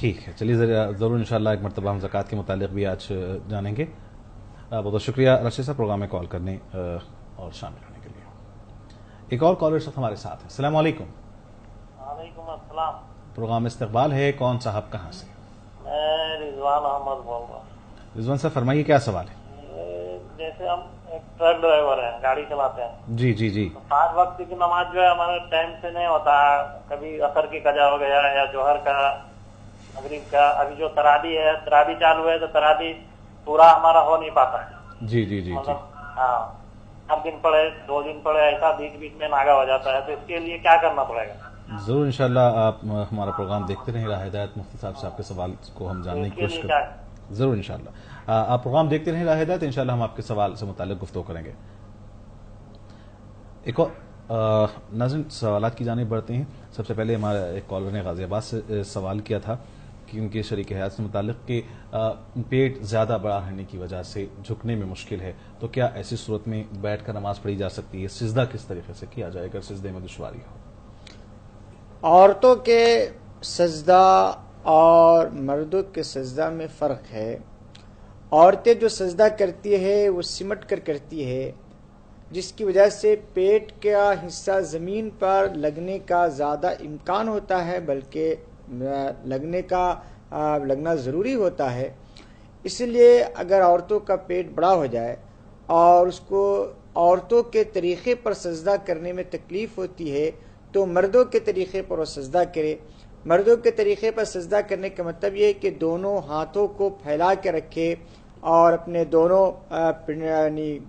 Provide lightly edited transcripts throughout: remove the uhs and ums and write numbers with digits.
ٹھیک ہے، چلیے ضرور انشاءاللہ ایک مرتبہ ہم زکوٰۃ کے متعلق بھی آج جانیں گے. بہت بہت شکریہ رشید صاحب پروگرام میں کال کرنے اور شامل ہونے کے لیے. ایک اور کالر اس وقت ہمارے ساتھ ہے. السلام علیکم. وعلیکم السلام. پروگرام استقبال ہے. کون صاحب کہاں سے؟ میں رضوان احمد بول رہا ہوں. رضوان صاحب فرمائیے کیا سوال ہے؟ جیسے ہم ایک ٹرک ڈرائیور ہیں, گاڑی چلاتے ہیں. جی جی جی. 5 وقت کی نماز جو ہے ہمارے ٹائم سے نہیں ہوتا. کبھی عصر کی قضا ہو گیا یا جوہر کا, مغرب کا. ابھی جو تراویح ہے, تراویح چالو ہے تو تراویح پورا ہمارا ہو نہیں پاتا ہے. جی جی جی. ہاں, ہر دن پڑے 2 دن پڑے, ایسا بیچ بیچ میں ناغا ہو جاتا ہے. تو اس کے لیے کیا کرنا پڑے گا؟ ضرور انشاءاللہ آپ ہمارا پروگرام دیکھتے رہیں. راہ ہدایت مفتی صاحب کے سوال کو ہم جاننے کی کوشش کریں. ضرور انشاءاللہ آپ پروگرام دیکھتے رہیں راہ ہدایت. انشاءاللہ ہم آپ کے سوال سے متعلق گفتگو کریں گے. ایک اور ناظرین سوالات کی جانب بڑھتے ہیں. سب سے پہلے ہمارا ایک کالر نے غازی آباد سے سوال کیا تھا کہ ان کے شریک حیات سے متعلق کہ پیٹ زیادہ بڑا رہنے کی وجہ سے جھکنے میں مشکل ہے, تو کیا ایسی صورت میں بیٹھ کر نماز پڑھی جا سکتی ہے؟ سجدہ کس طریقے سے کیا جائے اگر سجدے میں دشواری ہو؟ عورتوں کے سجدہ اور مردوں کے سجدہ میں فرق ہے. عورتیں جو سجدہ کرتی ہے وہ سمٹ کر کرتی ہے, جس کی وجہ سے پیٹ کا حصہ زمین پر لگنے کا زیادہ امکان ہوتا ہے, بلکہ لگنا ضروری ہوتا ہے. اس لیے اگر عورتوں کا پیٹ بڑا ہو جائے اور اس کو عورتوں کے طریقے پر سجدہ کرنے میں تکلیف ہوتی ہے تو مردوں کے طریقے پر وہ سجدہ کرے. مردوں کے طریقے پر سجدہ کرنے کا مطلب یہ ہے کہ دونوں ہاتھوں کو پھیلا کے رکھے اور اپنے دونوں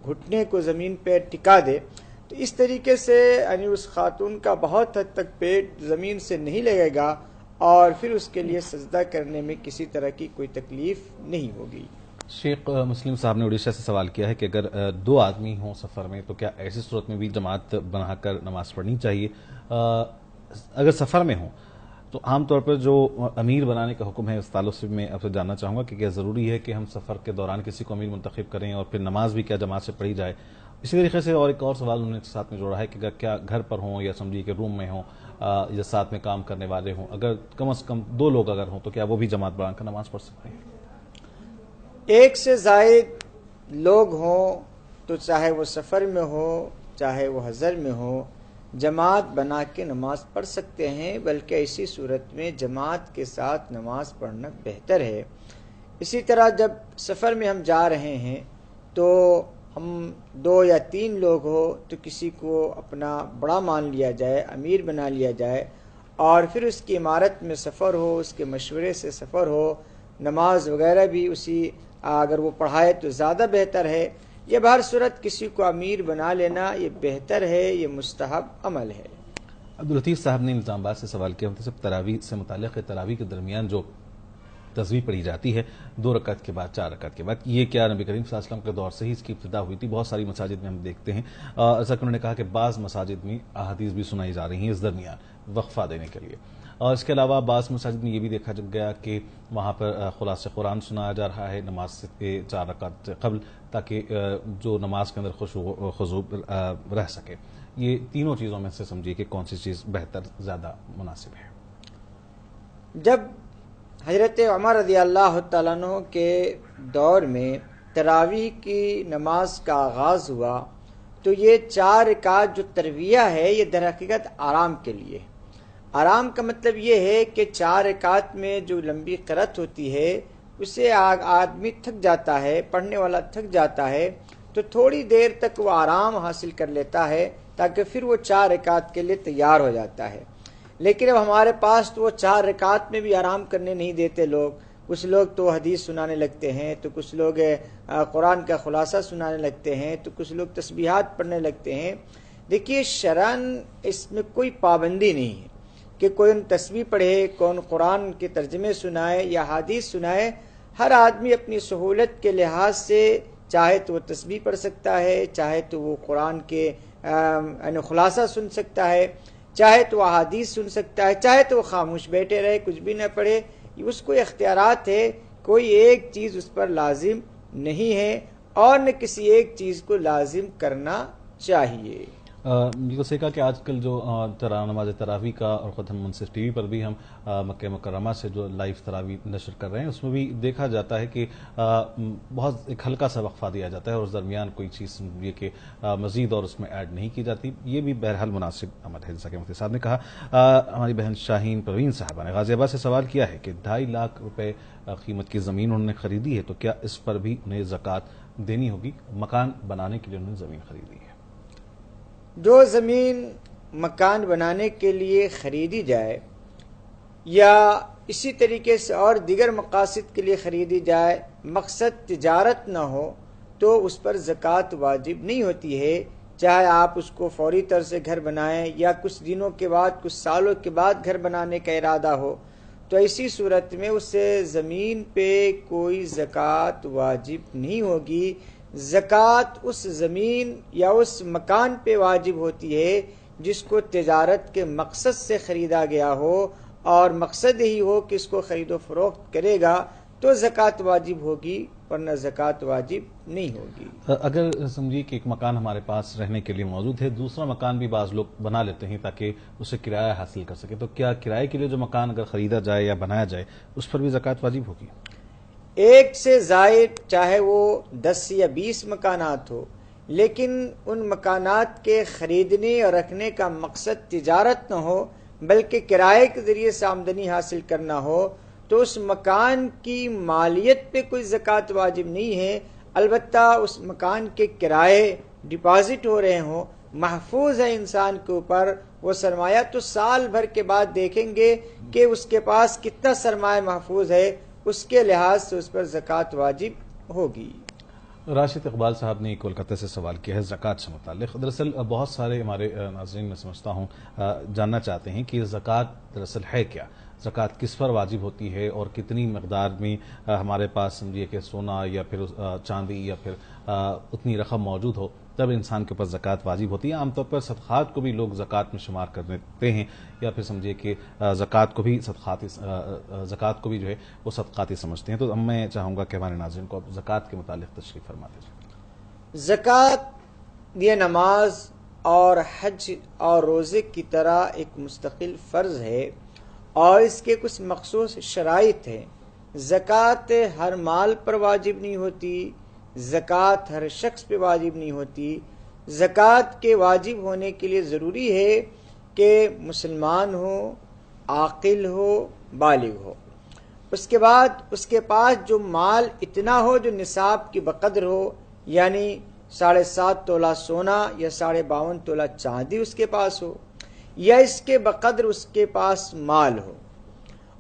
گھٹنے کو زمین پہ ٹکا دے. تو اس طریقے سے اس خاتون کا بہت حد تک پیٹ زمین سے نہیں لگے گا اور پھر اس کے لیے سجدہ کرنے میں کسی طرح کی کوئی تکلیف نہیں ہوگی. شیخ مسلم صاحب نے اڑیسہ سے سوال کیا ہے کہ اگر 2 آدمی ہوں سفر میں تو کیا ایسی صورت میں بھی جماعت بنا کر نماز پڑھنی چاہیے؟ اگر سفر میں ہوں تو عام طور پر جو امیر بنانے کا حکم ہے اس تعلق سے میں آپ سے جاننا چاہوں گا کہ کیا ضروری ہے کہ ہم سفر کے دوران کسی کو امیر منتخب کریں اور پھر نماز بھی کیا جماعت سے پڑھی جائے؟ اسی طریقے سے اور ایک اور سوال انہوں نے ساتھ میں جوڑا ہے کہ کیا گھر پر ہوں یا سمجھیے کہ روم میں ہوں یا ساتھ میں کام کرنے والے ہوں, اگر کم از کم 2 لوگ اگر ہوں تو کیا وہ بھی جماعت بنا کر نماز پڑھ سکتے ہیں؟ 1 سے زائد لوگ ہوں تو چاہے وہ سفر میں ہو چاہے وہ حضر میں ہو, جماعت بنا کے نماز پڑھ سکتے ہیں, بلکہ ایسی صورت میں جماعت کے ساتھ نماز پڑھنا بہتر ہے. اسی طرح جب سفر میں ہم جا رہے ہیں تو ہم 2 یا 3 لوگ ہو تو کسی کو اپنا بڑا مان لیا جائے, امیر بنا لیا جائے اور پھر اس کی عمارت میں سفر ہو, اس کے مشورے سے سفر ہو, نماز وغیرہ بھی اسی اگر وہ پڑھائے تو زیادہ بہتر ہے. یہ بہر صورت کسی کو امیر بنا لینا یہ بہتر ہے, یہ مستحب عمل ہے. عبداللطیف صاحب نے نظام آباد سے سوال کیا صرف تراویح سے متعلق ہے, تراویح کے درمیان جو تصویر پڑھی جاتی ہے 2 رکعت کے بعد 4 رکعت کے بعد, یہ کیا نبی کریم صلی اللہ علیہ وسلم کے دور سے ہی اس کی ابتدا ہوئی تھی؟ بہت ساری مساجد میں ہم دیکھتے ہیں. ایسا کہ انہوں نے کہا کہ بعض مساجد میں احادیث بھی سنائی جا رہی ہیں اس درمیان وقفہ دینے کے لیے, اور اس کے علاوہ بعض مساجد میں یہ بھی دیکھا گیا کہ وہاں پر خلاصہ قرآن سنایا جا رہا ہے نماز سے 4 رکعت سے قبل, تاکہ جو نماز کے اندر خضوع رہ سکے. یہ تینوں چیزوں میں سے سمجھیے کہ کون سی چیز بہتر زیادہ مناسب ہے؟ جب حضرت عمر رضی اللہ تعالیٰ عنہ کے دور میں تراویح کی نماز کا آغاز ہوا تو یہ 4 رکعت جو ترویہ ہے یہ در حقیقت آرام کے لیے. آرام کا مطلب یہ ہے کہ 4 رکعت میں جو لمبی قرأت ہوتی ہے اسے آدمی تھک جاتا ہے, پڑھنے والا تھک جاتا ہے, تو تھوڑی دیر تک وہ آرام حاصل کر لیتا ہے تاکہ پھر وہ 4 رکعت کے لیے تیار ہو جاتا ہے. لیکن اب ہمارے پاس تو وہ 4 رکعت میں بھی آرام کرنے نہیں دیتے لوگ. کچھ لوگ تو حدیث سنانے لگتے ہیں, تو کچھ لوگ قرآن کا خلاصہ سنانے لگتے ہیں, تو کچھ لوگ تسبیحات پڑھنے لگتے ہیں. دیکھیے شرعاً اس میں کوئی پابندی نہیں ہے کہ کوئی تسبیح پڑھے, کون قرآن کے ترجمے سنائے یا حدیث سنائے. ہر آدمی اپنی سہولت کے لحاظ سے چاہے تو وہ تسبیح پڑھ سکتا ہے, چاہے تو وہ قرآن کے خلاصہ سن سکتا ہے, چاہے تو وہ حدیث سن سکتا ہے, چاہے تو وہ خاموش بیٹھے رہے کچھ بھی نہ پڑھے. اس کو اختیارات ہے, کوئی ایک چیز اس پر لازم نہیں ہے اور نہ کسی ایک چیز کو لازم کرنا چاہیے. یہ تو کہا کہ آج کل جو نماز تراویح کا اور خود ہم منصف ٹی وی پر بھی ہم مکہ مکرمہ سے جو لائیو تراویح نشر کر رہے ہیں اس میں بھی دیکھا جاتا ہے کہ بہت ایک ہلکا سا وقفہ دیا جاتا ہے اور اس درمیان کوئی چیز یہ کہ مزید اور اس میں ایڈ نہیں کی جاتی. یہ بھی بہرحال مناسب عمل ہے. جیسا کہ مفتی صاحب نے کہا, ہماری بہن شاہین پروین صاحبہ نے غازی آباد سے سوال کیا ہے کہ 2.5 لاکھ روپے قیمت کی زمین انہوں نے خریدی ہے, تو کیا اس پر بھی انہیں زکوٰۃ دینی ہوگی؟ مکان بنانے کے لیے انہوں نے زمین خریدی ہے. جو زمین مکان بنانے کے لیے خریدی جائے یا اسی طریقے سے اور دیگر مقاصد کے لیے خریدی جائے, مقصد تجارت نہ ہو تو اس پر زکوٰۃ واجب نہیں ہوتی ہے, چاہے آپ اس کو فوری طور سے گھر بنائیں یا کچھ دنوں کے بعد کچھ سالوں کے بعد گھر بنانے کا ارادہ ہو. تو ایسی صورت میں اس سے زمین پہ کوئی زکوٰۃ واجب نہیں ہوگی. زکوٰۃ اس زمین یا اس مکان پہ واجب ہوتی ہے جس کو تجارت کے مقصد سے خریدا گیا ہو اور مقصد یہی ہو کہ اس کو خرید و فروخت کرے گا تو زکوٰۃ واجب ہوگی, ورنہ زکوٰۃ واجب نہیں ہوگی. اگر سمجھیے کہ ایک مکان ہمارے پاس رہنے کے لیے موجود ہے, دوسرا مکان بھی بعض لوگ بنا لیتے ہیں تاکہ اسے کرایہ حاصل کر سکے, تو کیا کرائے کے لیے جو مکان اگر خریدا جائے یا بنایا جائے اس پر بھی زکوٰۃ واجب ہوگی؟ ایک سے زائد چاہے وہ 10 یا 20 مکانات ہو, لیکن ان مکانات کے خریدنے اور رکھنے کا مقصد تجارت نہ ہو بلکہ کرائے کے ذریعے سے آمدنی حاصل کرنا ہو, تو اس مکان کی مالیت پہ کوئی زکوٰۃ واجب نہیں ہے. البتہ اس مکان کے کرائے ڈپازٹ ہو رہے ہوں, محفوظ ہے انسان کے اوپر وہ سرمایہ, تو سال بھر کے بعد دیکھیں گے کہ اس کے پاس کتنا سرمایہ محفوظ ہے, اس کے لحاظ سے اس پر زکوٰۃ واجب ہوگی. راشد اقبال صاحب نے کولکاتہ سے سوال کیا ہے زکوٰۃ سے متعلق. دراصل بہت سارے ہمارے ناظرین میں سمجھتا ہوں جاننا چاہتے ہیں کہ زکوٰۃ دراصل ہے کیا, زکوٰۃ کس پر واجب ہوتی ہے اور کتنی مقدار میں ہمارے پاس سمجھیے کہ سونا یا پھر چاندی یا پھر اتنی رقم موجود ہو تب انسان کے اوپر زکوٰۃ واجب ہوتی ہے. عام طور پر صدقات کو بھی لوگ زکوٰۃ میں شمار کر دیتے ہیں یا پھر سمجھیے کہ زکوٰۃ کو بھی زکوٰۃ کو بھی جو ہے وہ صدقاتی سمجھتے ہیں. تو میں چاہوں گا کہ ہمارے ناظرین کو اب زکوٰۃ کے متعلق تشریح فرما دیجیے. زکوٰۃ یہ نماز اور حج اور روزے کی طرح ایک مستقل فرض ہے اور اس کے کچھ مخصوص شرائط ہیں. زکوٰۃ ہر مال پر واجب نہیں ہوتی, زکوٰۃ ہر شخص پہ واجب نہیں ہوتی. زکوٰۃ کے واجب ہونے کے لیے ضروری ہے کہ مسلمان ہو, عاقل ہو, بالغ ہو. اس کے بعد اس کے پاس جو مال اتنا ہو جو نصاب کی بقدر ہو, یعنی 7.5 تولہ سونا یا 52.5 تولہ چاندی اس کے پاس ہو, یا اس کے بقدر اس کے پاس مال ہو.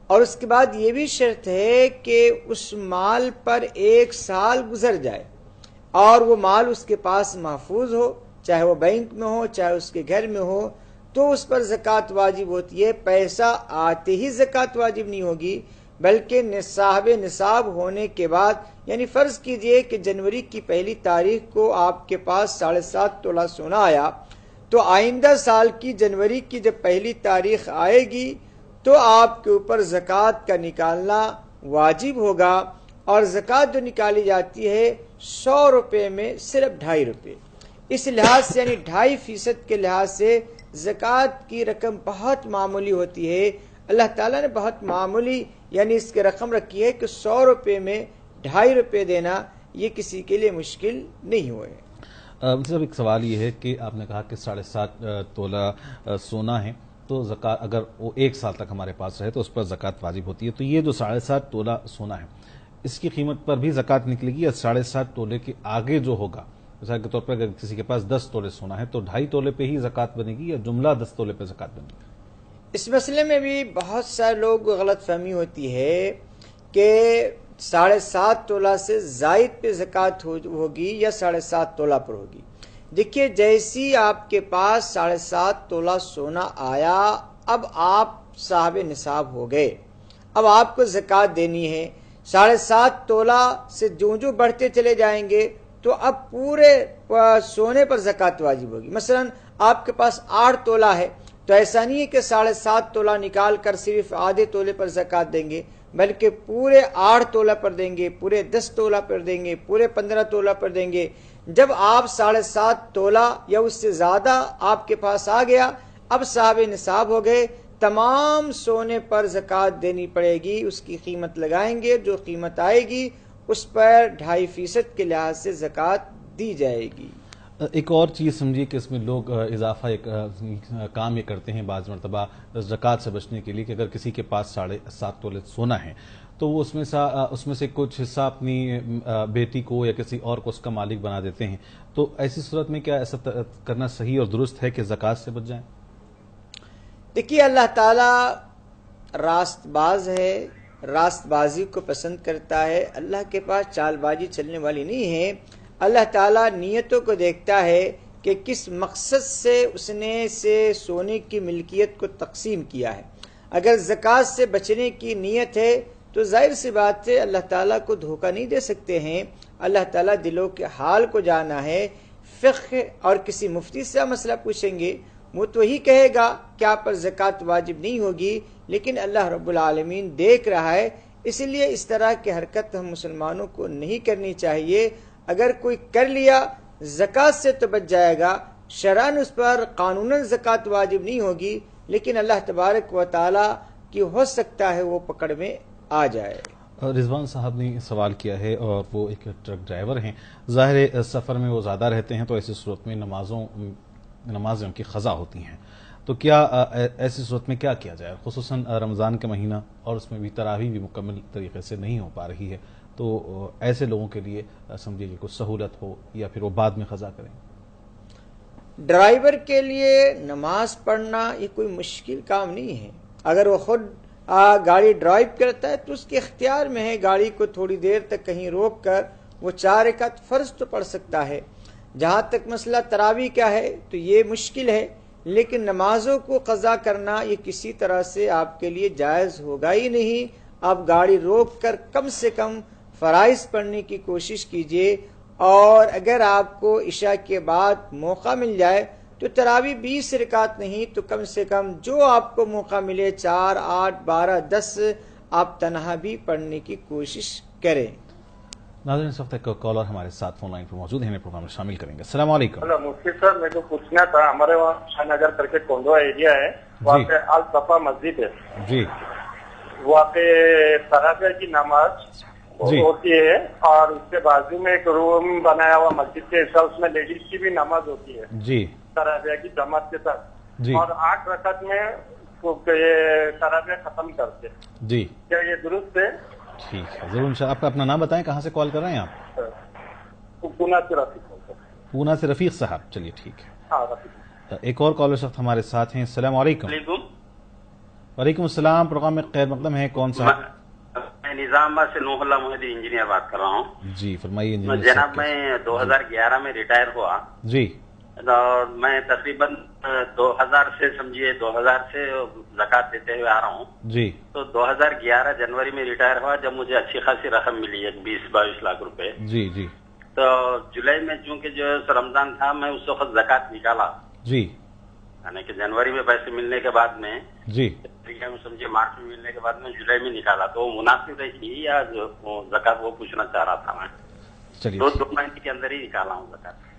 اور اس کے بعد یہ بھی شرط ہے کہ اس مال پر 1 سال گزر جائے اور وہ مال اس کے پاس محفوظ ہو, چاہے وہ بینک میں ہو چاہے اس کے گھر میں ہو, تو اس پر زکوٰۃ واجب ہوتی ہے. پیسہ آتے ہی زکوٰۃ واجب نہیں ہوگی بلکہ نصاب ہونے کے بعد, یعنی فرض کیجئے کہ جنوری کی 1 تاریخ کو آپ کے پاس 7.5 تولہ سونا آیا, تو آئندہ سال کی جنوری کی جب 1 تاریخ آئے گی تو آپ کے اوپر زکوٰۃ کا نکالنا واجب ہوگا. اور زکوٰۃ جو نکالی جاتی ہے 100 روپے میں صرف 2.5 روپے. اس لحاظ سے یعنی 2.5% کے لحاظ سے زکوٰۃ کی رقم بہت معمولی ہوتی ہے. اللہ تعالیٰ نے بہت معمولی یعنی اس کی رقم رکھی ہے کہ 100 روپے میں 2.5 روپے دینا یہ کسی کے لیے مشکل نہیں ہوئے. صاحب ایک سوال یہ ہے کہ آپ نے کہا کہ 7.5 تولہ سونا ہے, تو زکوٰۃ اگر وہ 1 سال تک ہمارے پاس رہے تو اس پر زکوٰۃ واجب ہوتی ہے. تو یہ جو 7.5 تولہ سونا ہے اس کی قیمت پر بھی زکوٰۃ نکلے گی یا 7.5 تولے کے آگے جو ہوگا, مثال کے طور پر اگر کسی کے پاس 10 تولے سونا ہے تو 2.5 تولے پہ ہی زکوٰۃ بنے گی یا جملہ 10 تولے پہ زکوٰۃ بنے گی؟ اس مسئلے میں بھی بہت سارے لوگ غلط فہمی ہوتی ہے کہ 7.5 تولہ سے زائد پہ زکوٰۃ ہوگی یا 7.5 تولہ پر ہوگی. دیکھیے, جیسی آپ کے پاس 7.5 تولہ سونا آیا, اب آپ صاحب نصاب ہو گئے, اب آپ کو زکوٰۃ دینی ہے. 7.5 تولہ سے جو بڑھتے چلے جائیں گے تو اب پورے سونے پر زکوٰۃ واجب ہوگی. مثلا آپ کے پاس 8 تولہ ہے تو ایسا نہیں ہے کہ 7.5 تولہ نکال کر صرف آدھے تولے پر زکوٰۃ دیں گے, بلکہ پورے 8 تولہ پر دیں گے, پورے 10 تولہ پر دیں گے, پورے 15 تولہ پر دیں گے. جب آپ 7.5 تولہ یا اس سے زیادہ آپ کے پاس آ گیا، اب صاحب نصاب ہو گئے، تمام سونے پر زکوٰۃ دینی پڑے گی، اس کی قیمت لگائیں گے، جو قیمت آئے گی اس پر 2.5% کے لحاظ سے زکوٰۃ دی جائے گی۔ ایک اور چیز سمجھیے کہ اس میں لوگ اضافہ ایک کام یہ کرتے ہیں بعض مرتبہ زکوٰۃ سے بچنے کے لیے کہ اگر کسی کے پاس 7.5 تولے سونا ہے تو وہ اس میں سے کچھ حصہ اپنی بیٹی کو یا کسی اور کو اس کا مالک بنا دیتے ہیں، تو ایسی صورت میں کیا ایسا کرنا صحیح اور درست ہے کہ زکوٰۃ سے بچ جائیں؟ دیکھیے، اللہ تعالیٰ راست باز ہے، راست بازی کو پسند کرتا ہے، اللہ کے پاس چال بازی چلنے والی نہیں ہے۔ اللہ تعالیٰ نیتوں کو دیکھتا ہے کہ کس مقصد سے اس نے سونے کی ملکیت کو تقسیم کیا ہے۔ اگر زکوٰۃ سے بچنے کی نیت ہے تو ظاہر سی بات ہے اللہ تعالیٰ کو دھوکہ نہیں دے سکتے ہیں۔ اللہ تعالیٰ دلوں کے حال کو جانا ہے۔ فقہ اور کسی مفتی سے مسئلہ پوچھیں گے، وہ تو ہی کہے گا کہ آپ پر زکوٰۃ واجب نہیں ہوگی، لیکن اللہ رب العالمین دیکھ رہا ہے، اس لیے اس طرح کی حرکت ہم مسلمانوں کو نہیں کرنی چاہیے۔ اگر کوئی کر لیا زکوٰۃ سے تو بچ جائے گا، شرعاً اس پر قانوناً زکوٰۃ واجب نہیں ہوگی، لیکن اللہ تبارک و تعالی کی ہو سکتا ہے وہ پکڑ میں آ جائے۔ رضوان صاحب نے سوال کیا ہے اور وہ ایک ٹرک ڈرائیور ہیں، ظاہر سفر میں وہ زیادہ رہتے ہیں تو ایسی صورت میں نمازیں ان کی قضا ہوتی ہیں، تو کیا ایسی صورت میں کیا کیا جائے؟ خصوصاً رمضان کا مہینہ اور اس میں بھی تراویح بھی مکمل طریقے سے نہیں ہو پا رہی ہے، تو ایسے لوگوں کے لیے سمجھیے کہ کچھ سہولت ہو یا پھر وہ بعد میں قضا کریں۔ ڈرائیور کے لیے نماز پڑھنا یہ کوئی مشکل کام نہیں ہے۔ اگر وہ خود گاڑی ڈرائیو کرتا ہے تو اس کے اختیار میں ہے، گاڑی کو تھوڑی دیر تک کہیں روک کر وہ 4 رکعت فرض تو پڑھ سکتا ہے۔ جہاں تک مسئلہ تراویح کا ہے تو یہ مشکل ہے، لیکن نمازوں کو قضا کرنا یہ کسی طرح سے آپ کے لیے جائز ہوگا ہی نہیں۔ آپ گاڑی روک کر کم سے کم فرائض پڑھنے کی کوشش کیجیے، اور اگر آپ کو عشاء کے بعد موقع مل جائے تو تراویح 20 رکعت نہیں تو کم سے کم جو آپ کو موقع ملے 4، 8، 12، 10 آپ تنہا بھی پڑھنے کی کوشش کریں۔ ناظرین، اس وقت ایک کالر ہمارے ساتھ فون لائن پر موجود ہیں، پروگرام میں شامل کریں گے۔ السلام علیکم۔ ہلو مفتی صاحب، میں کو پوچھنا تھا، ہمارے وہاں شاہ نگر کر کے کونڈوا ایریا ہے، وہاں پہ الصفا مسجد ہے جی، وہاں پہ تراویح کی نماز ہوتی ہے، اور اس کے بازو میں ایک روم بنایا ہوا مسجد کے حصہ، اس میں لیڈیز کی بھی نماز ہوتی ہے جی تراویح کی جماعت کے ساتھ جی، اور 8 رکعت میں یہ تراویح ختم کرتے، جی کیا یہ درست ہے؟ ٹھیک ہے، ضرور انشاءاللہ۔ آپ اپنا نام بتائیں، کہاں سے کال کر رہے ہیں آپ؟ پونا سے رفیق۔ پونا سے رفیق صاحب، چلیے ٹھیک ہے۔ ہاں رفیق۔ ایک اور کالر صاحب ہمارے ساتھ ہیں۔ السلام علیکم۔ وعلیکم السلام، پروگرام میں خیر مقدم ہے، کون صاحب؟ میں نظام آباد سے نوح اللہ محدث انجینئر بات کر رہا ہوں۔ جی فرمائیے انجینئر جناب، صاحب۔ میں 2011 میں ریٹائر ہوا، جی، اور میں تقریباً 2000 سے سمجھیے 2000 سے زکوٰۃ دیتے ہوئے آ رہا ہوں۔ جی، تو 2011 جنوری میں ریٹائر ہوا، جب مجھے اچھی خاصی رقم ملی ہے 20-22 لاکھ روپے۔ جی جی تو جولائی میں چونکہ جو رمضان تھا، میں اس وقت زکوٰۃ نکالا، جی یعنی کہ جنوری میں پیسے ملنے کے بعد میں جی، سمجھے مارچ میں ملنے کے بعد میں جولائی میں نکالا، تو وہ مناسب رہی یا زکوٰۃ وہ پوچھنا چاہ رہا تھا میں۔ چلیے 2 مہینے کے اندر ہی نکالا ہوں زکوٰۃ۔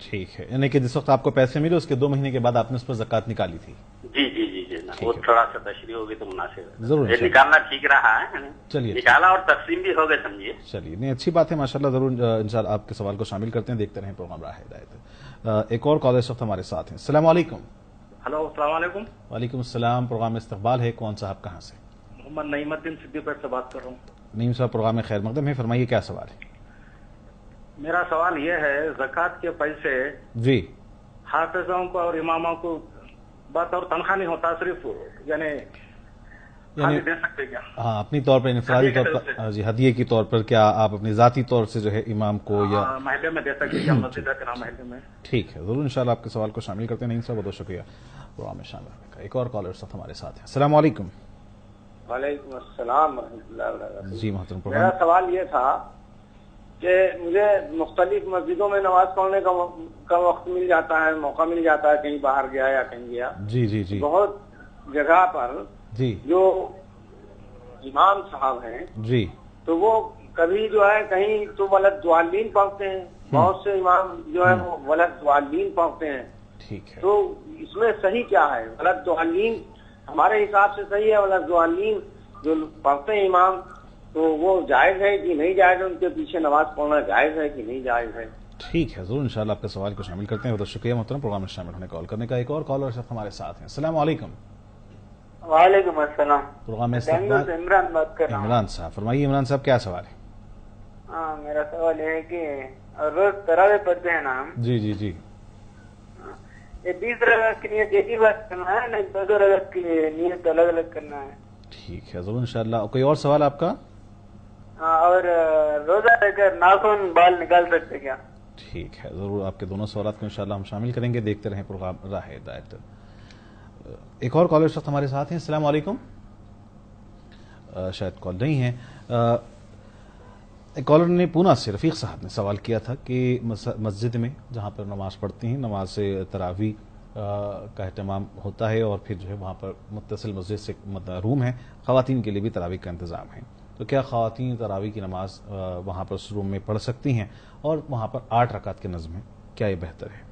ٹھیک ہے، یعنی کہ جس وقت آپ کو پیسے ملے اس کے 2 مہینے کے بعد آپ نے اس پر زکوٰۃ نکالی تھی؟ جی جی جی جی، وہ تھوڑا سا تشریح ہوگی تو مناسب ہے، ضرور یہ نکالنا ٹھیک رہا ہے، چلیے نکالا اور تقسیم بھی ہو گئے سمجھیے۔ چلیے، نہیں اچھی بات ہے ماشاءاللہ، ضرور انشاءاللہ آپ کے سوال کو شامل کرتے ہیں، دیکھتے رہیں پروگرام راہ ہدایت۔ ایک اور کالر اس وقت ہمارے ساتھ ہیں۔ السلام علیکم۔ ہلو، السلام علیکم۔ وعلیکم السلام، پروگرام میں استقبال ہے، کون صاحب کہاں سے؟ محمد نعیم الدین صدیق پیٹ سے بات کر رہا ہوں۔ نعیم صاحب، پروگرام میں خیر مقدم ہے، فرمائیے کیا سوال ہے؟ میرا سوال یہ ہے، زکوٰۃ کے پیسے جی، حافظوں کو اور اماموں کو بطور تنخواہ نہیں ہوتا، صرف یعنی دے سکتے کیا؟ ہاں، اپنی طور پر انفرادی طور پر، جی ہدیے کی طور پر، کیا آپ اپنی ذاتی طور سے جو ہے امام کو یا محلے میں دے سکتے کیا؟ مسجد ہے کہ محلے میں؟ ٹھیک ہے، ضرور انشاءاللہ آپ کے سوال کو شامل کرتے ہیں۔ نہیں صاحب، بہت شکریہ پروگرام میں شامل ہونے کا۔ ایک اور کالر ساتھ ہمارے ساتھ ہیں۔ السلام علیکم۔ وعلیکم السلام ورحمۃ اللہ وبرکاتہ۔ جی محترم، میرا پروگرام سوال یہ تھا کہ مجھے مختلف مسجدوں میں نماز پڑھنے کا وقت مل جاتا ہے، موقع مل جاتا ہے، کہیں باہر گیا یا کہیں گیا، جی جی جی بہت جگہ پر جی جو امام صاحب ہیں جی تو وہ کبھی جو ہے کہیں تو ولد ضالین پڑھتے ہیں، بہت سے امام جو ہے وہ ولد ضالین پڑھتے ہیں. ٹھیک ہے. تو اس میں صحیح کیا ہے؟ ولد ضالین ہمارے حساب سے صحیح ہے. ولد ضالین جو پڑھتے ہیں امام تو وہ جائز ہے کہ نہیں جائز ہے؟ ان کے پیچھے نماز پڑھنا جائز ہے کہ نہیں جائز ہے؟ ٹھیک ہے، ضرور انشاءاللہ آپ کے سوال کو شامل کرتے ہیں. بہت شکریہ محترم پروگرام میں شامل ہونے کال کرنے کا. ایک اور کالر ہمارے ساتھ ہیں. السلام علیکم. وعلیکم السلام. پروگرام میں بنگلور سے عمران بات کر رہا ہوں. عمران صاحب فرمائیے. عمران صاحب کیا سوال ہے؟ ہاں میرا سوال یہ ہے کہ روز تراویح پڑھتے ہیں نا ہم. جی جی جی. یہ 20 رکعت کی نیت ایک ہی بات کرنا ہے نا 2 رکعت کی نیت الگ الگ کرنا ہے؟ ٹھیک ہے، ضرور انشاءاللہ. کوئی اور سوال آپ کا؟ اور روزہ رہ کر ناخن بال نکال سکتے کیا؟ ٹھیک ہے، ضرور آپ کے دونوں سوالات کو انشاءاللہ ہم شامل کریں گے. دیکھتے رہیں پروگرام راہ ہدایت. ایک اور کالر اس وقت ہمارے ساتھ ہیں. السلام علیکم. شاید کال نہیں ہے. ایک کالر نے پونا سے رفیق صاحب نے سوال کیا تھا کہ مسجد میں جہاں پر نماز پڑھتے ہیں نماز تراویح کا اہتمام ہوتا ہے اور پھر جو ہے وہاں پر متصل مسجد سے روم ہے، خواتین کے لیے بھی تراویح کا انتظام ہے، تو کیا خواتین تراویح کی نماز وہاں پر اس روم میں پڑھ سکتی ہیں اور وہاں پر 8 رکعت کے نظم ہے، کیا یہ بہتر ہے؟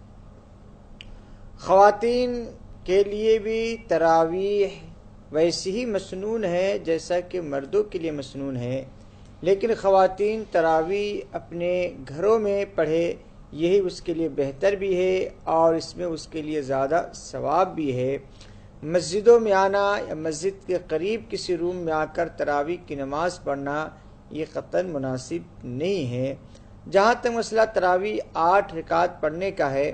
خواتین کے لیے بھی تراویح ویسی ہی مسنون ہے جیسا کہ مردوں کے لیے مسنون ہے، لیکن خواتین تراویح اپنے گھروں میں پڑھے یہی اس کے لیے بہتر بھی ہے اور اس میں اس کے لیے زیادہ ثواب بھی ہے. مسجدوں میں آنا یا مسجد کے قریب کسی روم میں آ کر تراویح کی نماز پڑھنا یہ قطعاً مناسب نہیں ہے. جہاں تک مسئلہ تراویح 8 رکعت پڑھنے کا ہے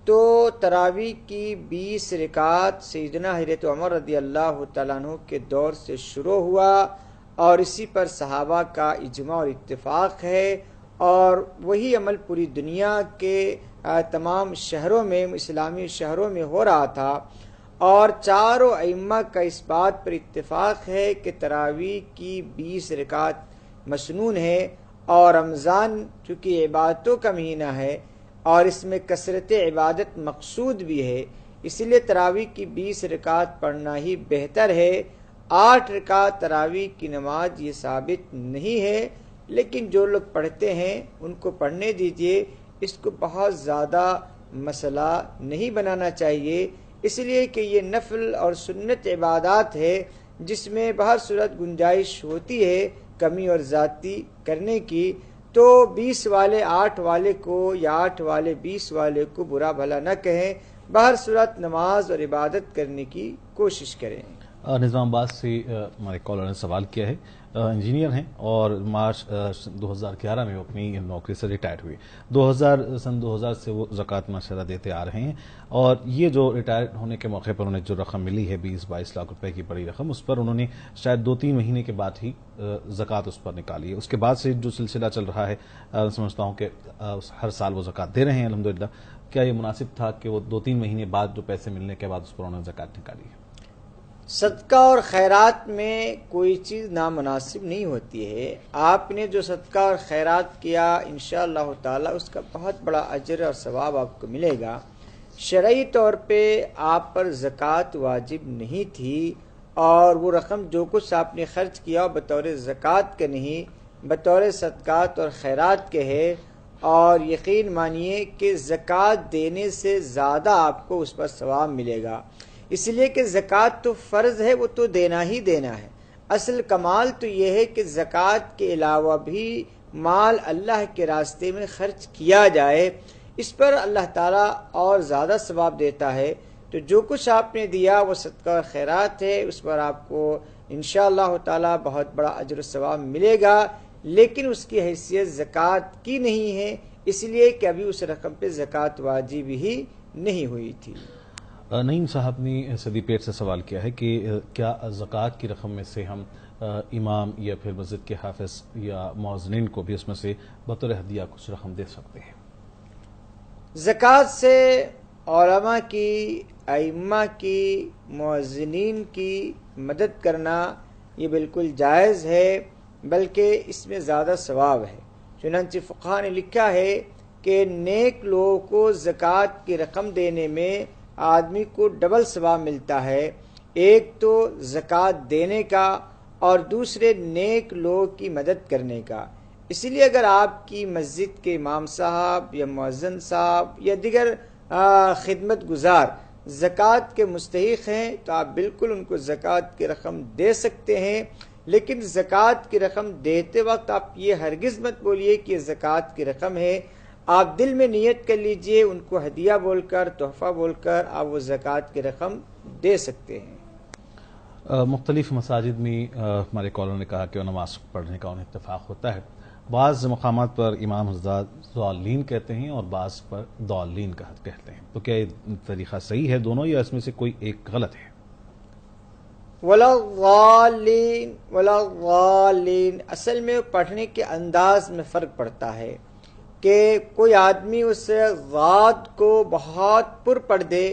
تو تراویح کی 20 رکعت سیدنا حضرت عمر رضی اللہ تعالیٰ عنہ کے دور سے شروع ہوا اور اسی پر صحابہ کا اجماع اور اتفاق ہے اور وہی عمل پوری دنیا کے تمام شہروں میں اسلامی شہروں میں ہو رہا تھا اور چاروں ائمہ کا اس بات پر اتفاق ہے کہ تراویح کی 20 رکعت مسنون ہے اور رمضان چونکہ عبادتوں کا مہینہ ہے اور اس میں کثرت عبادت مقصود بھی ہے، اس لیے تراویح کی 20 رکعت پڑھنا ہی بہتر ہے. 8 رکعت تراویح کی نماز یہ ثابت نہیں ہے، لیکن جو لوگ پڑھتے ہیں ان کو پڑھنے دیجئے. اس کو بہت زیادہ مسئلہ نہیں بنانا چاہیے، اس لیے کہ یہ نفل اور سنت عبادات ہے جس میں بہر صورت گنجائش ہوتی ہے کمی اور زیادتی کرنے کی. تو 20 والے 8 والے کو یا 8 والے 20 والے کو برا بھلا نہ کہیں، بہر صورت نماز اور عبادت کرنے کی کوشش کریں. نظام آباد سے ہمارے کالر نے سوال کیا ہے. انجینئر ہیں اور مارچ 2011 میں وہ اپنی نوکری سے ریٹائر ہوئے. سن 2000 سے وہ زکوٰۃ ماشاءاللہ دیتے آ رہے ہیں اور یہ جو ریٹائر ہونے کے موقع پر انہیں جو رقم ملی ہے 20-22 لاکھ روپے کی بڑی رقم، اس پر انہوں نے شاید 2-3 مہینے کے بعد ہی زکوٰۃ اس پر نکالی ہے. اس کے بعد سے جو سلسلہ چل رہا ہے سمجھتا ہوں کہ ہر سال وہ زکوٰۃ دے رہے ہیں الحمدللہ. کیا یہ مناسب تھا کہ وہ 2-3 مہینے بعد جو پیسے ملنے کے بعد اس پر انہوں نے زکوٰۃ نکالی ہے؟ صدقہ اور خیرات میں کوئی چیز نامناسب نہیں ہوتی ہے. آپ نے جو صدقہ اور خیرات کیا انشاءاللہ تعالی اس کا بہت بڑا اجر اور ثواب آپ کو ملے گا. شرعی طور پہ آپ پر زکوٰۃ واجب نہیں تھی اور وہ رقم جو کچھ آپ نے خرچ کیا بطور زکوٰۃ کے نہیں بطور صدقات اور خیرات کے ہے، اور یقین مانیے کہ زکوٰۃ دینے سے زیادہ آپ کو اس پر ثواب ملے گا. اس لیے کہ زکوٰۃ تو فرض ہے، وہ تو دینا ہی دینا ہے. اصل کمال تو یہ ہے کہ زکوٰۃ کے علاوہ بھی مال اللہ کے راستے میں خرچ کیا جائے، اس پر اللہ تعالیٰ اور زیادہ ثواب دیتا ہے. تو جو کچھ آپ نے دیا وہ صدقہ اور خیرات ہے، اس پر آپ کو انشاءاللہ تعالیٰ بہت بڑا اجر و ثواب ملے گا، لیکن اس کی حیثیت زکوٰۃ کی نہیں ہے، اس لیے کہ ابھی اس رقم پہ زکوٰۃ واجب ہی نہیں ہوئی تھی. نعیم صاحب نے صدی پیٹ سے سوال کیا ہے کہ کیا زکوٰۃ کی رقم میں سے ہم امام یا پھر مسجد کے حافظ یا مؤذنین کو بھی اس میں سے بطور ہدیہ کچھ رقم دے سکتے ہیں؟ زکوٰۃ سے علماء کی، ائمہ کی، مؤذنین کی مدد کرنا یہ بالکل جائز ہے، بلکہ اس میں زیادہ ثواب ہے. چنانچہ فقہاء نے لکھا ہے کہ نیک لوگوں کو زکوٰۃ کی رقم دینے میں آدمی کو ڈبل ثواب ملتا ہے، ایک تو زکوٰۃ دینے کا اور دوسرے نیک لوگ کی مدد کرنے کا. اسی لیے اگر آپ کی مسجد کے امام صاحب یا مؤذن صاحب یا دیگر خدمت گزار زکوٰۃ کے مستحق ہیں تو آپ بالکل ان کو زکوٰۃ کی رقم دے سکتے ہیں، لیکن زکوٰۃ کی رقم دیتے وقت آپ یہ ہرگز مت بولیے کہ یہ زکوٰۃ کی رقم ہے. آپ دل میں نیت کر لیجئے، ان کو ہدیہ بول کر، تحفہ بول کر آپ وہ زکوٰۃ کی رقم دے سکتے ہیں. مختلف مساجد میں ہمارے کالر نے کہا کہ وہ نماز پڑھنے کا انہیں اتفاق ہوتا ہے. بعض مقامات پر امام حضرات ضالین کہتے ہیں اور بعض پر ضالین کہتے ہیں، تو کیا یہ طریقہ صحیح ہے دونوں، یا اس میں سے کوئی ایک غلط ہے؟ ولا الضالین اصل میں پڑھنے کے انداز میں فرق پڑتا ہے کہ کوئی آدمی اس غاد کو بہت پر پڑھ دے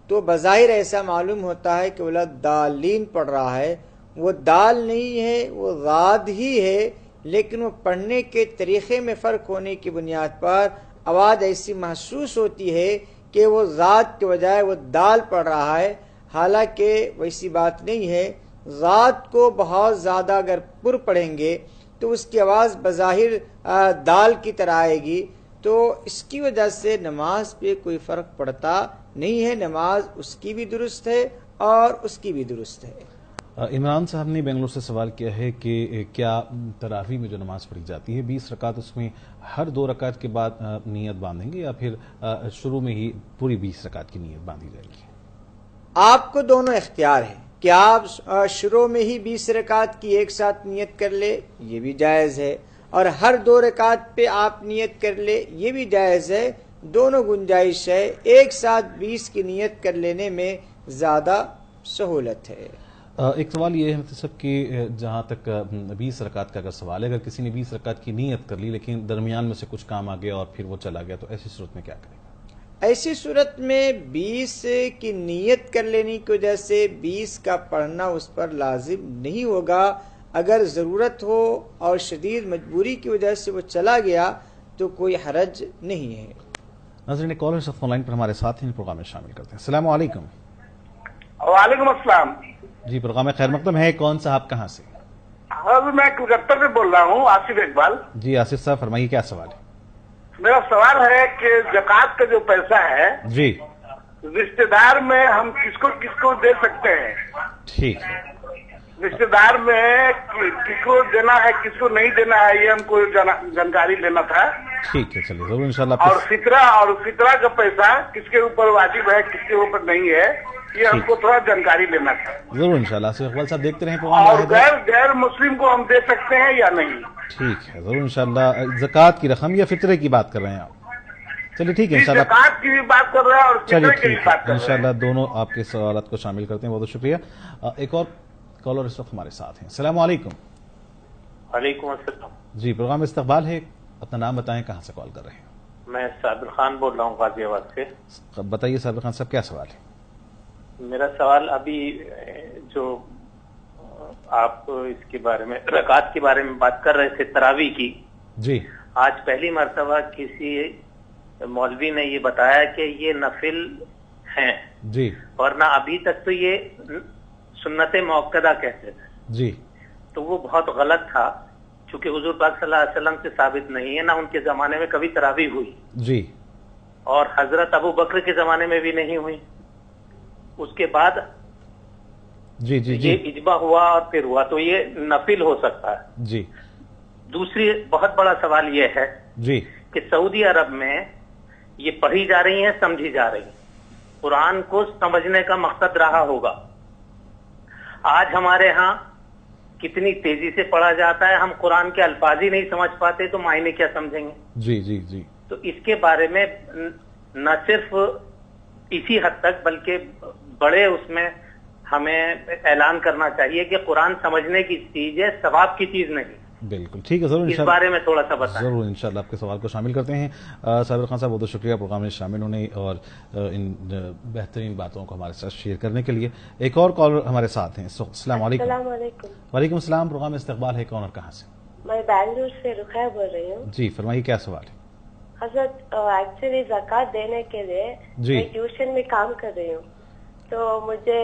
تو بظاہر ایسا معلوم ہوتا ہے کہ ولا الضالین پڑھ رہا ہے، وہ دال نہیں ہے، وہ غاد ہی ہے، لیکن وہ پڑھنے کے طریقے میں فرق ہونے کی بنیاد پر آواز ایسی محسوس ہوتی ہے کہ وہ غاد کے بجائے وہ دال پڑھ رہا ہے، حالانکہ ویسی بات نہیں ہے. غاد کو بہت زیادہ اگر پر پڑھیں گے تو اس کی آواز بظاہر دال کی طرح آئے گی، تو اس کی وجہ سے نماز پہ کوئی فرق پڑتا نہیں ہے. نماز اس کی بھی درست ہے اور اس کی بھی درست ہے. عمران صاحب نے بنگلور سے سوال کیا ہے کہ کیا تراویح میں جو نماز پڑھی جاتی ہے 20 رکعت، اس میں ہر 2 رکعت کے بعد نیت باندھیں گے یا پھر شروع میں ہی پوری 20 رکعت کی نیت باندھی جائے گی؟ آپ کو دونوں اختیار ہے کہ آپ شروع میں ہی 20 رکعت کی ایک ساتھ نیت کر لے، یہ بھی جائز ہے، اور ہر 2 رکعت پہ آپ نیت کر لے، یہ بھی جائز ہے. دونوں گنجائش ہے، ایک ساتھ 20 کی نیت کر لینے میں زیادہ سہولت ہے. ایک سوال یہ ہے سب کہ جہاں تک 20 رکعت کا اگر سوال ہے، اگر کسی نے 20 رکعت کی نیت کر لی لیکن درمیان میں سے کچھ کام آ گیا اور پھر وہ چلا گیا، تو ایسی صورت میں کیا کرے گا؟ ایسی صورت میں 20 کی نیت کر لینے کی وجہ سے 20 کا پڑھنا اس پر لازم نہیں ہوگا. اگر ضرورت ہو اور شدید مجبوری کی وجہ سے وہ چلا گیا تو کوئی حرج نہیں ہے. ناظرین کالر سے فون لائن پر ہمارے ساتھ ہیں، پروگرام میں شامل کرتے ہیں. السلام علیکم. وعلیکم السلام جی، پروگرام میں خیر مقدم ہے. کون صاحب کہاں سے؟ میں کلکتہ سے بول رہا ہوں، آصف اقبال. جی آصف صاحب فرمائیے، کیا سوال ہے؟ میرا سوال ہے کہ زکوٰۃ کا جو پیسہ ہے جی رشتہ دار میں ہم کس کو دے سکتے ہیں؟ ٹھیک ہے. رشتہ دار میں کس کو دینا ہے، کس کو نہیں دینا ہے، یہ ہم کو جانکاری لینا تھا. ٹھیک ہے، چلیے ضرور انشاءاللہ. اور فطرہ کا پیسہ کس کے اوپر واجب ہے، کس کے اوپر نہیں ہے، یہ ہم کو تھوڑا جانکاری لینا تھا. ضرور انشاءاللہ. آصف اقبال صاحب دیکھتے رہیں اور پروگرام. غیر مسلم کو ہم دے سکتے ہیں یا نہیں؟ ٹھیک ہے، ضرور انشاءاللہ. زکوٰۃ کی رقم یا فطرے کی بات کر رہے ہیں آپ؟ چلیے ٹھیک ہے انشاءاللہ. زکوٰۃ کی بھی بات کر رہے ہیں اور چلیے فطرے کی بھی ٹھیک بات ہے کر رہے ہیں. انشاءاللہ دونوں آپ کے سوالات کو شامل کرتے ہیں. بہت شکریہ. ایک اور کالر اس وقت ہمارے ساتھ ہیں. السلام علیکم. وعلیکم السلام. جی، پروگرام استقبال ہے. اپنا نام بتائیں، کہاں سے کال کر رہے ہیں؟ میں صابر خان بول رہا ہوں غازی آباد سے. بتائیے صابر خان صاحب، کیا سوال ہے؟ میرا سوال ابھی جو آپ اس کے بارے میں رکعت کے بارے میں بات کر رہے تھے تراویح کی، جی آج پہلی مرتبہ کسی مولوی نے یہ بتایا کہ یہ نفل ہیں، جی ورنہ ابھی تک تو یہ سنت موقدہ کہتے تھے. جی تو وہ بہت غلط تھا، چونکہ حضور پاک صلی اللہ علیہ وسلم سے ثابت نہیں ہے، نہ ان کے زمانے میں کبھی تراویح ہوئی، جی اور حضرت ابو بکر کے زمانے میں بھی نہیں ہوئی. اس کے بعد جی جی جی یہ اجماع ہوا اور پھر ہوا، تو یہ نفل ہو سکتا ہے. جی دوسری بہت بڑا سوال یہ ہے جی کہ سعودی عرب میں یہ پڑھی جا رہی ہیں، سمجھی جا رہی ہیں. قرآن کو سمجھنے کا مقصد رہا ہوگا. آج ہمارے ہاں کتنی تیزی سے پڑھا جاتا ہے، ہم قرآن کے الفاظ ہی نہیں سمجھ پاتے تو معنی کیا سمجھیں گے؟ جی جی جی تو اس کے بارے میں نہ صرف اسی حد تک بلکہ بڑے اس میں ہمیں اعلان کرنا چاہیے کہ قرآن سمجھنے کی چیز ہے، ثواب کی چیز نہیں. بالکل ٹھیک ہے، ضرور اس بارے میں تھوڑا سا بتائیں. ضرور انشاءاللہ آپ کے سوال کو شامل کرتے ہیں. صابر خان صاحب بہت شکریہ پروگرام میں شامل ہونے اور ان بہترین باتوں کو ہمارے ساتھ شیئر کرنے کے لیے. ایک اور کالر ہمارے ساتھ ہیں. السلام علیکم. السلام علیکم. وعلیکم السلام. پروگرام استقبال ہے. کون اور کہاں سے؟ میں بنگلور سے رقیہ بول رہی ہوں. جی فرمائیے، کیا سوال ہے؟ حضرت ایکچولی زکوٰۃ دینے کے لیے میں ٹیوشن میں کام کر رہی ہوں، تو مجھے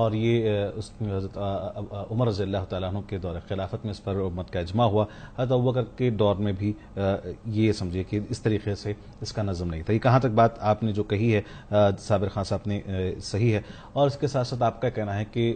اور یہ حضرت عمر رضی اللہ تعالیٰ عنہ کے دور خلافت میں اس پر امت کا اجماع ہوا. حضرت ابوبکر کے دور میں بھی یہ سمجھیے کہ اس طریقے سے اس کا نظم نہیں تھا. یہ کہاں تک بات آپ نے جو کہی ہے صابر خان صاحب نے صحیح ہے؟ اور اس کے ساتھ ساتھ آپ کا کہنا ہے کہ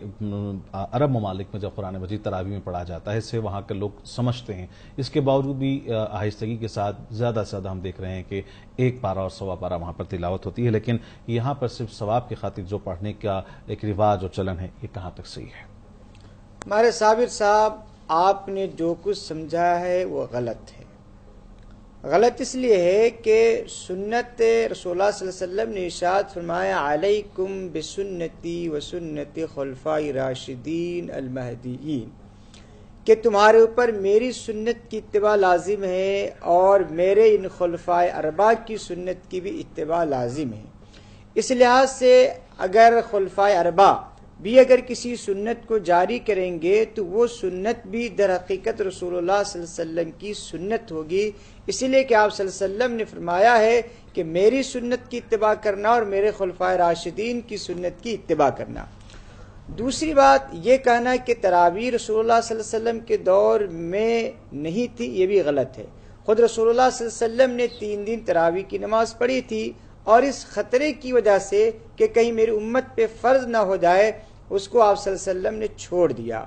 عرب ممالک میں جب قرآن مجید تراویح میں پڑھا جاتا ہے اس سے وہاں کے لوگ سمجھتے ہیں, اس کے باوجود بھی آہستگی کے ساتھ زیادہ سے زیادہ ہم دیکھ رہے ہیں کہ ایک پارہ اور سوا پارہ وہاں پر تلاوت ہوتی ہے, لیکن یہاں پر صرف ثواب کی خاطر جو پڑھنے کا ایک رواج اور چلن ہے یہ کہاں تک صحیح ہے؟ ہمارے صابر صاحب, آپ نے جو کچھ سمجھا ہے وہ غلط ہے. غلط اس لیے ہے کہ سنت رسول اللہ صلی اللہ علیہ وسلم نے ارشاد فرمایا علیکم بسنتی و سنت خلفاء راشدین المہدیین, کہ تمہارے اوپر میری سنت کی اتباع لازم ہے اور میرے ان خلفاء اربعہ کی سنت کی بھی اتباع لازم ہے. اس لحاظ سے اگر خلفاء اربعہ بھی اگر کسی سنت کو جاری کریں گے تو وہ سنت بھی در حقیقت رسول اللہ صلی اللہ علیہ وسلم کی سنت ہوگی, اسی لیے کہ آپ صلی اللہ علیہ وسلم نے فرمایا ہے کہ میری سنت کی اتباع کرنا اور میرے خلفاء راشدین کی سنت کی اتباع کرنا. دوسری بات یہ کہنا کہ تراویح رسول اللہ صلی اللہ علیہ وسلم کے دور میں نہیں تھی, یہ بھی غلط ہے. خود رسول اللہ صلی اللہ علیہ وسلم نے 3 دن تراویح کی نماز پڑھی تھی, اور اس خطرے کی وجہ سے کہ کہیں میری امت پہ فرض نہ ہو جائے اس کو آپ صلی اللہ علیہ وسلم نے چھوڑ دیا.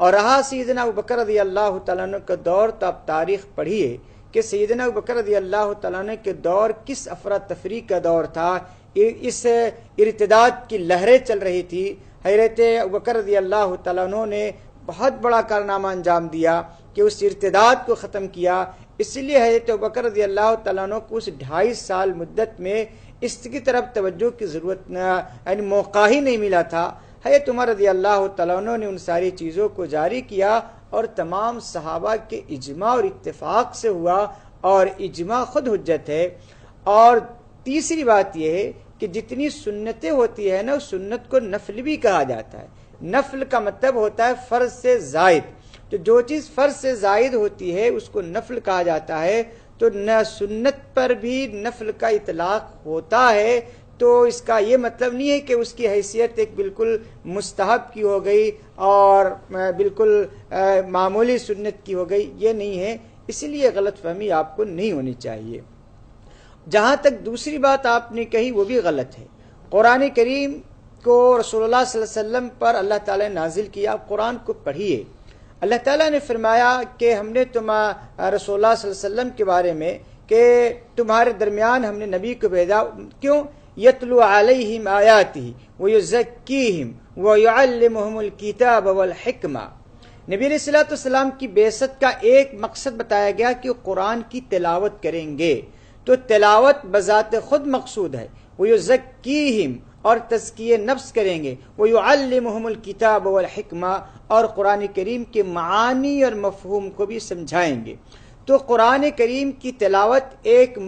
اور رہا سیدنا ابوبکر رضی اللہ تعالیٰ عنہ کا دور, تو آپ تاریخ پڑھیے کہ سیدنا ابوبکر رضی اللہ تعالیٰ عنہ کے دور کس افراتفری کا دور تھا. اس ارتداد کی لہریں چل رہی تھی. حضرت ابوبکر رضی اللہ تعالیٰ عنہ نے بہت بڑا کارنامہ انجام دیا کہ اس ارتداد کو ختم کیا. اس لیے حضرت ابوبکر رضی اللہ تعالیٰ عنہ کو اس 2.5 سال مدت میں اس کی طرف توجہ کی ضرورت یعنی موقع ہی نہیں ملا تھا. حضرت عمر رضی اللہ تعالیٰ عنہ نے ان ساری چیزوں کو جاری کیا اور تمام صحابہ کے اجماع اور اتفاق سے ہوا, اور اجماع خود حجت ہے. اور تیسری بات یہ ہے کہ جتنی سنتیں ہوتی ہیں نا, اس سنت کو نفل بھی کہا جاتا ہے. نفل کا مطلب ہوتا ہے فرض سے زائد, تو جو چیز فرض سے زائد ہوتی ہے اس کو نفل کہا جاتا ہے. تو سنت پر بھی نفل کا اطلاق ہوتا ہے, تو اس کا یہ مطلب نہیں ہے کہ اس کی حیثیت ایک بالکل مستحب کی ہو گئی اور بالکل معمولی سنت کی ہو گئی, یہ نہیں ہے. اسی لیے غلط فہمی آپ کو نہیں ہونی چاہیے. جہاں تک دوسری بات آپ نے کہی وہ بھی غلط ہے. قرآن کریم کو رسول اللہ صلی اللہ علیہ وسلم پر اللہ تعالیٰ نے نازل کیا, آپ قرآن کو پڑھیے. اللہ تعالیٰ نے فرمایا کہ ہم نے رسول اللہ صلی اللہ علیہ وسلم کے بارے میں کہ تمہارے درمیان ہم نے نبی کو بھیجا, کیوں؟ یتلو علیہم آیاتہ ویزکیہم ویعلمہم الکتاب والحکمہ. نبی علیہ الصلوۃ والسلام کی بعثت کا ایک مقصد بتایا گیا کہ قرآن کی تلاوت کریں گے, تو تلاوت بذات خود مقصود ہے. ویزکیہم, اور تزکیہ نفس کریں گے. ویعلمہم الکتاب والحکمہ, اور قرآن کریم کے معانی اور مفہوم کو بھی سمجھائیں گے. تو قرآن کریم کی تلاوت ایک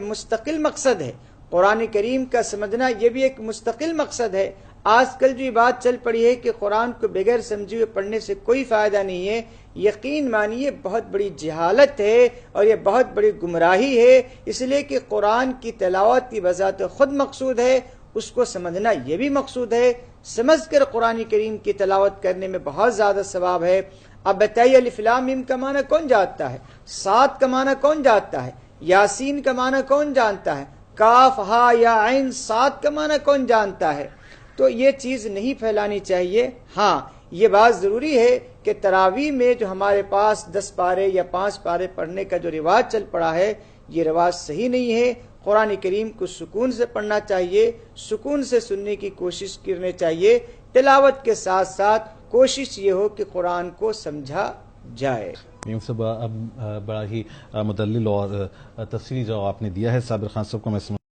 مستقل مقصد ہے. قرآن کریم کا سمجھنا یہ بھی ایک مستقل مقصد ہے. آج کل جو یہ بات چل پڑی ہے کہ قرآن کو بغیر سمجھے ہوئے پڑھنے سے کوئی فائدہ نہیں ہے, یقین مانیے بہت بڑی جہالت ہے اور یہ بہت بڑی گمراہی ہے. اس لیے کہ قرآن کی تلاوت کی بذات خود مقصود ہے, اس کو سمجھنا یہ بھی مقصود ہے. سمجھ کر قرآن کریم کی تلاوت کرنے میں بہت زیادہ ثواب ہے. اب بتائیے الف لام میم کا معنی کون جانتا ہے؟ صاد کا معنی کون جانتا ہے؟ یاسین کا معنی کون جانتا ہے؟ کاف ہا یا عین صاد کا معنی کون جانتا ہے؟ تو یہ چیز نہیں پھیلانی چاہیے. ہاں یہ بات ضروری ہے کہ تراویح میں جو ہمارے پاس 10 پارے یا 5 پارے پڑھنے کا جو رواج چل پڑا ہے, یہ رواج صحیح نہیں ہے. قرآن کریم کو سکون سے پڑھنا چاہیے, سکون سے سننے کی کوشش کرنی چاہیے. تلاوت کے ساتھ ساتھ کوشش یہ ہو کہ قرآن کو سمجھا جائے. صاحب اب بڑا ہی مدلل اور تفصیلی جواب آپ نے دیا ہے. صابر خان صاحب کو میں